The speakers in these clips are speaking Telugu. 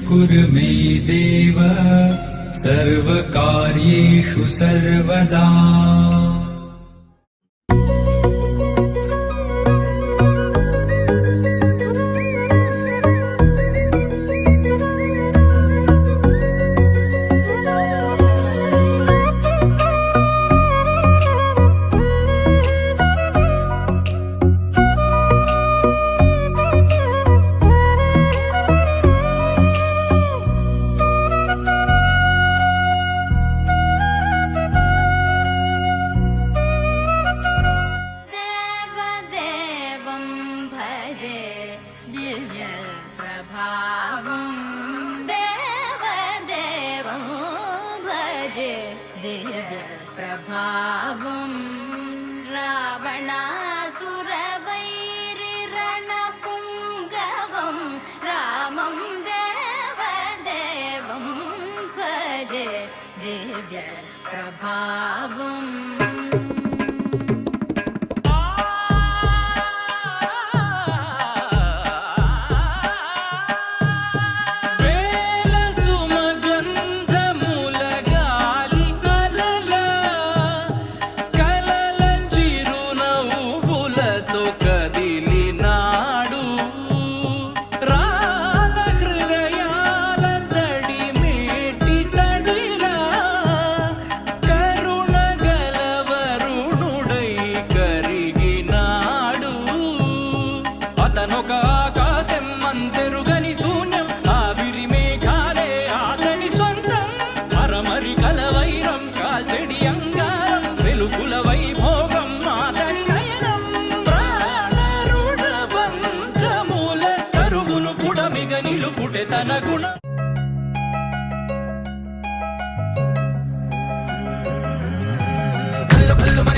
कुरु मे देव सर्वकार्येषु सर्वदा। दिव्य प्रभावं रावणासुरवैरिरणपुङ्गवं रामं देवदेवं भजे दिव्य प्रभावम्।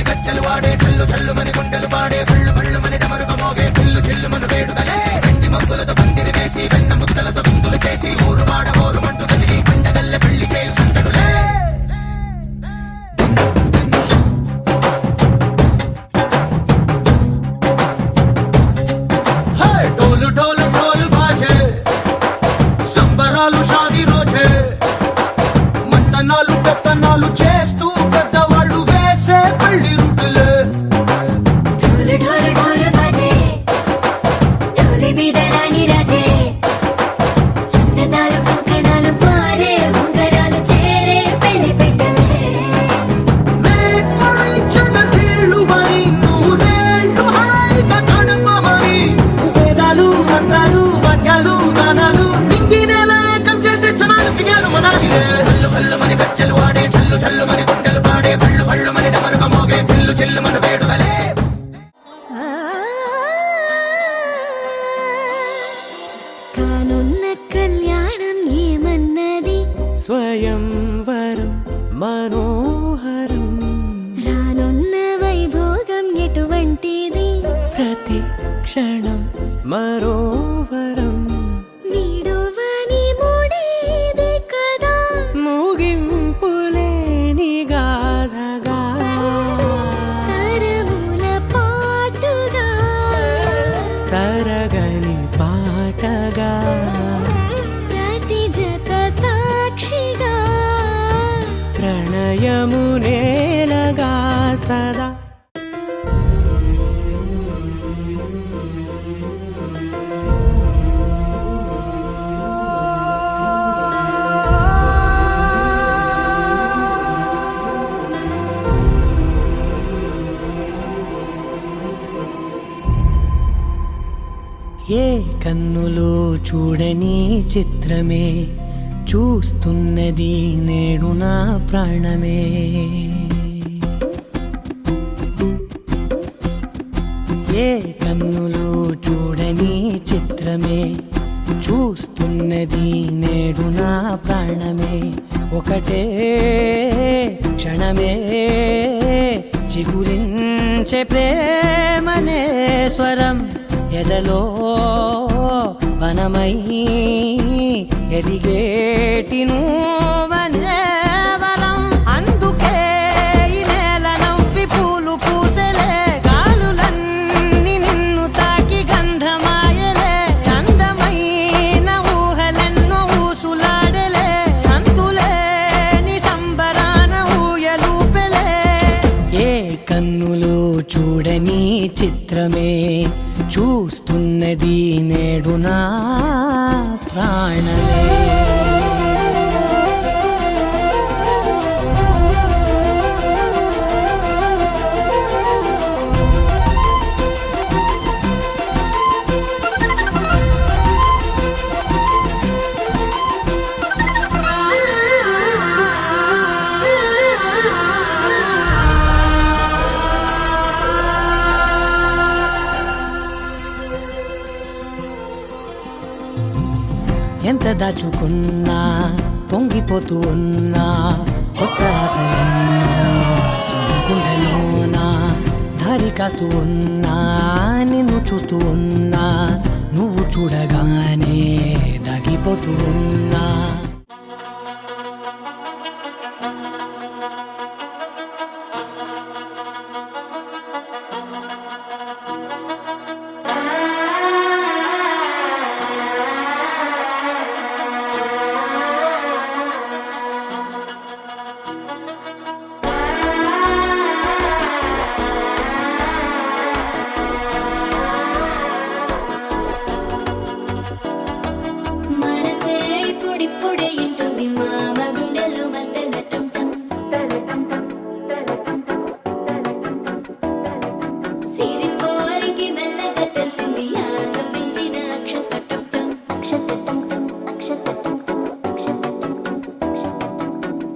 గజ్జలు వాడే కల్లు చల్లు మని గుండెలు పాడే కళ్ళు కళ్ళు మని డమరుక మోగే కల్లు చెల్లు మన వేడుదలే వెండి మగ్గులతో పందిరి వేసి వెన్న ముద్దలతో బిందులు చేసి ఊరు వాడ ఊరు మంటు కదిలి పండగల్ల పెళ్లి చేయి సందడులే। ఢోలు ఢోలు ఢోలు బాజే సంబరాలు షాదీ రోజే మంతనాలు పెత్తనాలు చేస్తూ పెద్దవాళ్ళు వేసే పల్లి రుట్టులే। ఢోలు ఢోలు ఢోలు బాజే ఢోలి మీద రాణి రాజే చిన్నదాలు కంకణాలు పారే ఉంగరాలు చేరే పెళ్లి పెట్టలే। నీళ్ళు మరి నూరేళ్ళు హాయిగా గడపమని వేదాలు మంత్రాలు వాక్యాలు గానాలు నింగి నేల ఏకం చేసే క్షణాలు చిగాలు మనాలిలే। కల్లు కల్లు మని గజ్జలు వాడే చల్లు చల్లు మని గుండెలు పాడే కళ్ళు కళ్ళు మని డమరుక మోగే పిల్లు చెల్లు మన వేడుదలే। కానున్న కళ్యాణం ఏమన్నది స్వయంవరం మనోహరం రానున్న వైభోగం ఎటువంటిది ప్రతి క్షణం మరోవరం వీడువని మూడేది కదా ముగింపులేని గాథగా తరముల పాటుగా తరగని పాటగా ప్రతి జత సాక్షిగా ప్రణయము నేలగా సదా। ఏ కన్నులో చూడని చిత్రమే చూస్తున్నది నేడు నా ప్రాణమే। ఏ కన్నులో చూడని చిత్రమే చూస్తున్నది నేడు నా ప్రాణమే। ఒకటే క్షణమే చిగురించే ప్రేమనే స్వరం ఎదలో వనమై ఎదిగేటి నువ్వనే వరం। అందుకే ఈ నేల నవ్వి పూలు పూసెలే గాలులన్నీ నిన్ను తాకి గంధమాయలే అందమైన ఊహలెన్నో ఊసు ప్రాణమే. ఎంత దాచుకున్నా పొంగిపోతూ ఉన్నా కొత్త ఆశలెన్నో చిన్న గుండెలోనా దారి కాస్తూ ఉన్నా నిన్ను చూస్తూ ఉన్నా నువ్వు చూడగానే దాగిపోతూ ఉన్నా. మనసే ఇప్పుడిప్పుడే ఇంటుంది మామ గుండెల్లో మధ్యల టం టం సిరిపోరికి మెల్లగా తెలిసింది ఆశ పెంచిన అక్షతటం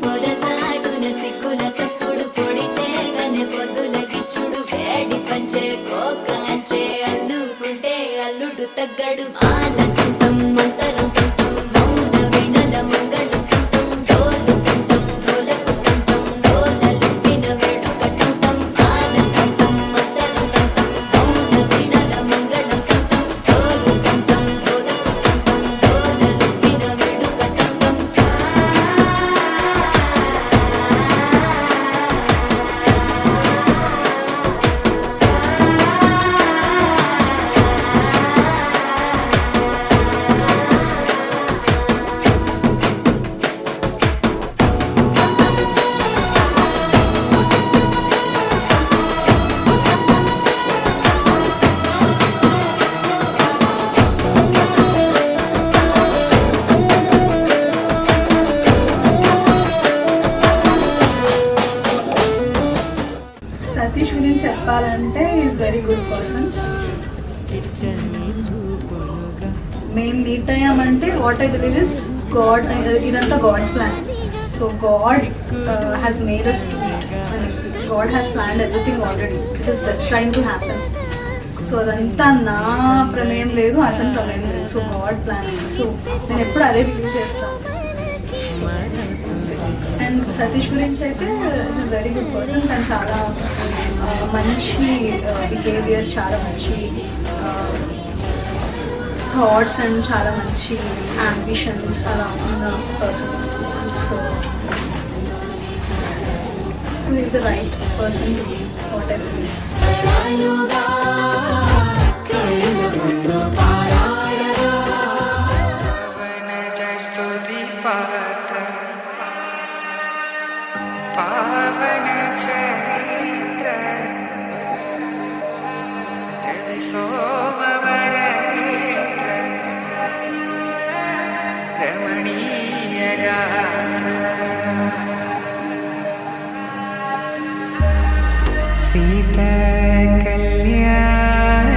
పొదసాటున సిక్కుల సప్పుడు పొడి చేయగానే పొద్దుల గిచ్చుడు వేడి పంచే కోకాంచే అల్లుకుంటే అల్లుడు తగ్గడు ఆలంటుంటం మంతరం టుంటం మౌన వినల మంగళం టుంటం డోలు టుంటం డోలకు టుంటం డోలలు విన వేడుక టుంటం ఆలంటుంటం మంతరం టుంటం మౌన వినల మంగళం టుంటం డోలు టుంటం డోలకు టుంటం డోలలు విన వేడుక టుంటం. సతీష్ గురించి చెప్పాలంటే ఈజ్ వెరీ గుడ్ పర్సన్. మేము మీట్ అయ్యామంటే what I believe is God, ఇదంతా God's plan. So God has made us to meet, God has planned everything already, it is just time to happen. So అదంతా నా ప్రమేయం లేదు, అతని ప్రమేయం లేదు. So God plan. సో నేను ఎప్పుడు అదే బిలీవ్ చేస్తాను. అండ్ సతీష్ గురించి అయితే it is very good person. తను చాలా మంచి బిహేవియర్, చాలా మంచి థాట్స్ అండ్ చాలా మంచి అంబిషన్స్ అలా ఉన్న person. So is the right person to be whatever. पावन चैत्र रवि सोमवर नेत्र रमणीय गात्र सीता कल्याण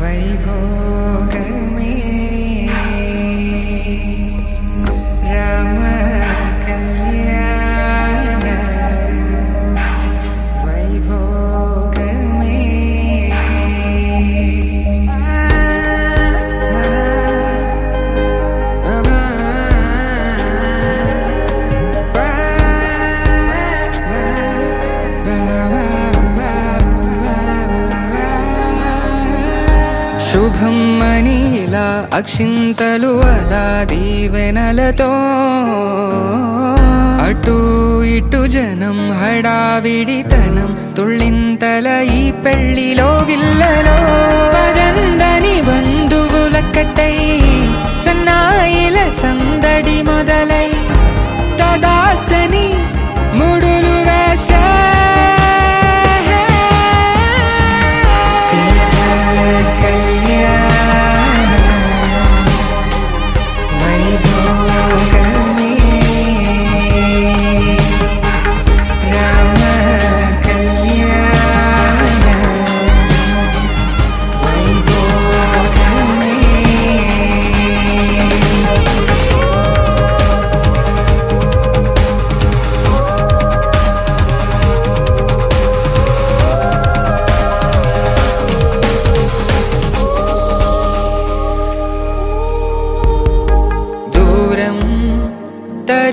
वैभोग में राम कल्याण वैभोग में శుభం మనీలా అక్షింతలు అలా దీవెనలతో అటు ఇటు జనం హడావిడితనం తుళ్ళింతల ఈ పెళ్లిలో గిల్లలో పదందని బంధువులక్కటై సన్నాయిల సందడి మొదలై తదాస్తని ముడులు వేసే కళ్యాణ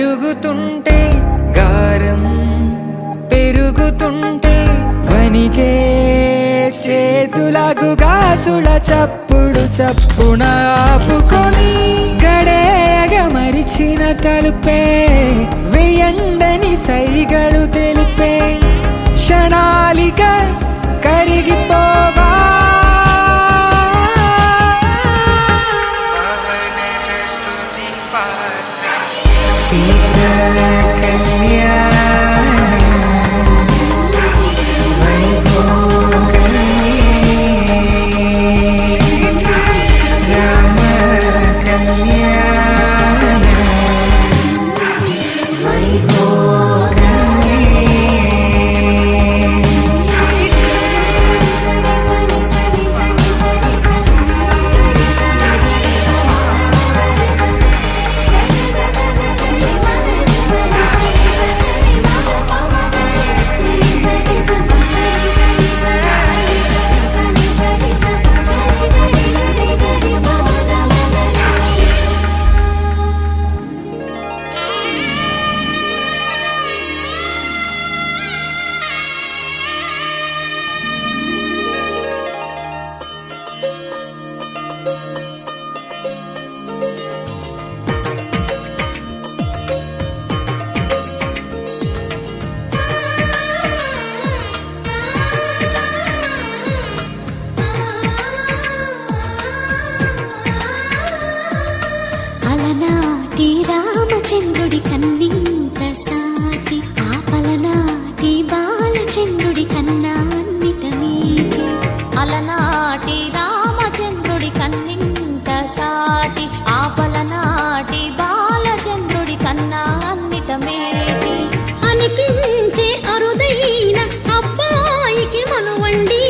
కరుగుతుంటే గారం పెరుగుతుంటే వనికే చేతులకు గాసుల చప్పుడు చప్పున ఆపుకొని గడేగ మరిచిన తలుపే వేయండని సైగడు తెలిపే క్షణాలిక కరిగిపోవా అలనాటి రామచంద్రుడి కన్నింత సాటి ఆపలనాటి బాలచంద్రుడి కన్నా అన్నిట మీటి అలనాటి రామచంద్రుడి కన్నింత సాటి ఆపలనాటి బాలచంద్రుడి కన్నా అన్నిట మేటి అనిపించే అరుదైన అబ్బాయికి మనువండి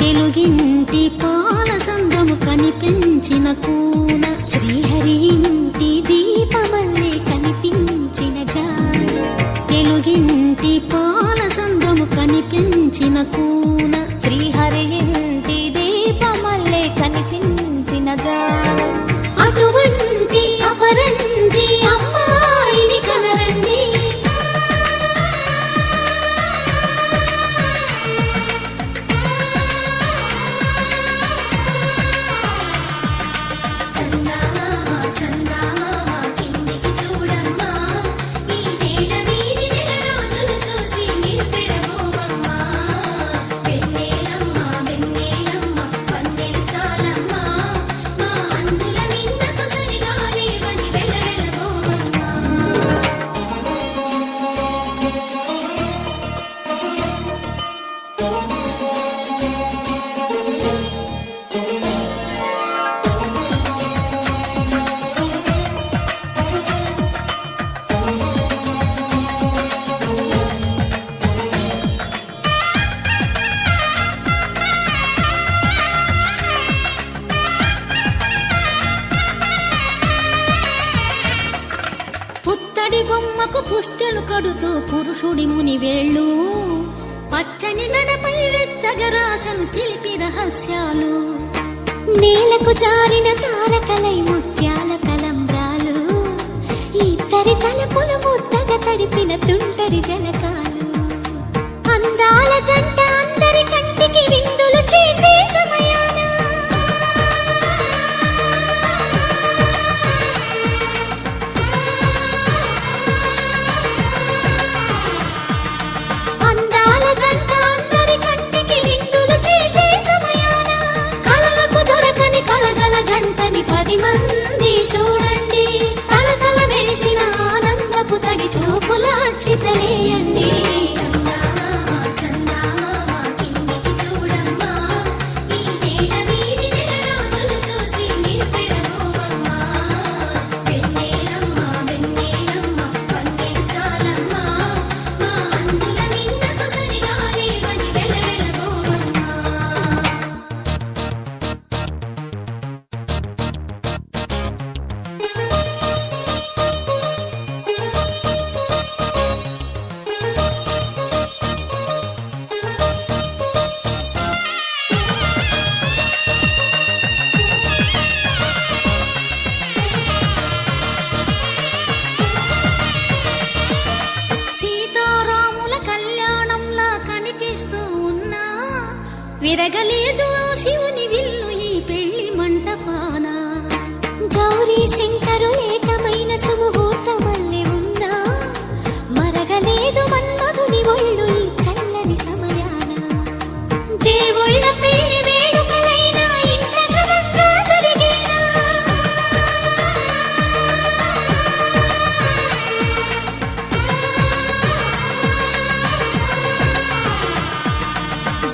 తెలుగింటి పాల సంద్రము కనిపించిన కూన శ్రీహరి ఇంటి దీపమల్లే కనిపించిన జాడ తెలుగింటి పాల సంద్రము కనిపించిన కూన శ్రీహరి ఇంటి దీపమల్లే కనిపించిన జాడ అటువంటి అపరంజి అమ్మాయిని కనరండి పుత్తడి బొమ్మకు పుస్తెలు కడుతూ పురుషుడి ముని వేళ్ళు పచ్చని నడపై వెచ్చగరాసను చిలిపి రహస్యాలు నేలకు జారిన తారకలై ముత్యాల తలంబ్రాలు ఇద్దరి తలపులు ముద్దగా తడిపిన తుంటరి జలకాలు అందాల జంట అందరి కంటికి విందులు చేసే సమయాన అందాల జంట అందరి కంటికి విందులు చేసే సమయాన కలలకు దొరకని కలగల జంటని 10 మంది చూడండి తలతల మెరిసిన ఆనందపు తడి చూపుల అక్షితలేయండి సీతారాముల కళ్యాణంలా కనిపిస్తూ ఉన్నా విరగలేదు ఆ శివుని విల్లు ఈ పెళ్లి మంటపాన. గౌరీ శంకరు ఏకమైన సుముహూర్తమల్లె ఉన్నా మరగలేదు మన్మధుని ఒళ్ళు ఈ చల్లని సమయాన. దేవుళ్ళ పెళ్లి వేడుకలైనా ఇంత ఘనంగా జరిగేనా?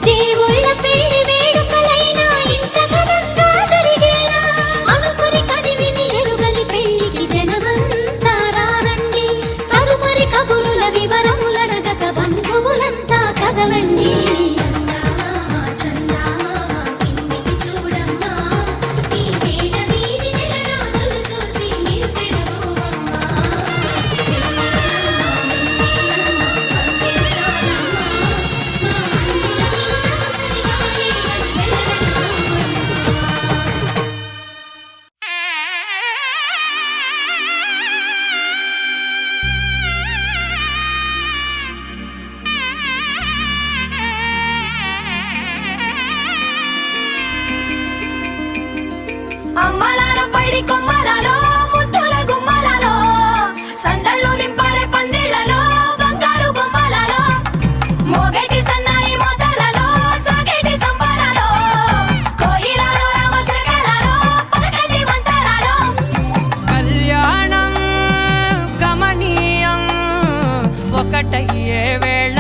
దేవుళ్ళ పెళ్లి వేడుకలైనా ఇంత ఘనంగా జరిగేనా? అనుకుని కదివిని ఎరుగని పెళ్లికి జనమంతా రారండి. తదుపరి కబురుల వివరములడగక బంధువులంతా కదలండి. అమ్మలాలో పైడి కొమ్మలలో ముద్దుల గుమ్మలలో సందళ్ళు నింపారే పందిళ్లలో బంగారు బొమ్మలలో మోగేటి సన్నాయి మోతలలో సాగేటి సంబరాలో కోయిలలో రామసగలలో పలకటి మంతరాలో. కళ్యాణం గమనీయం ఒకటయ్యే వేళ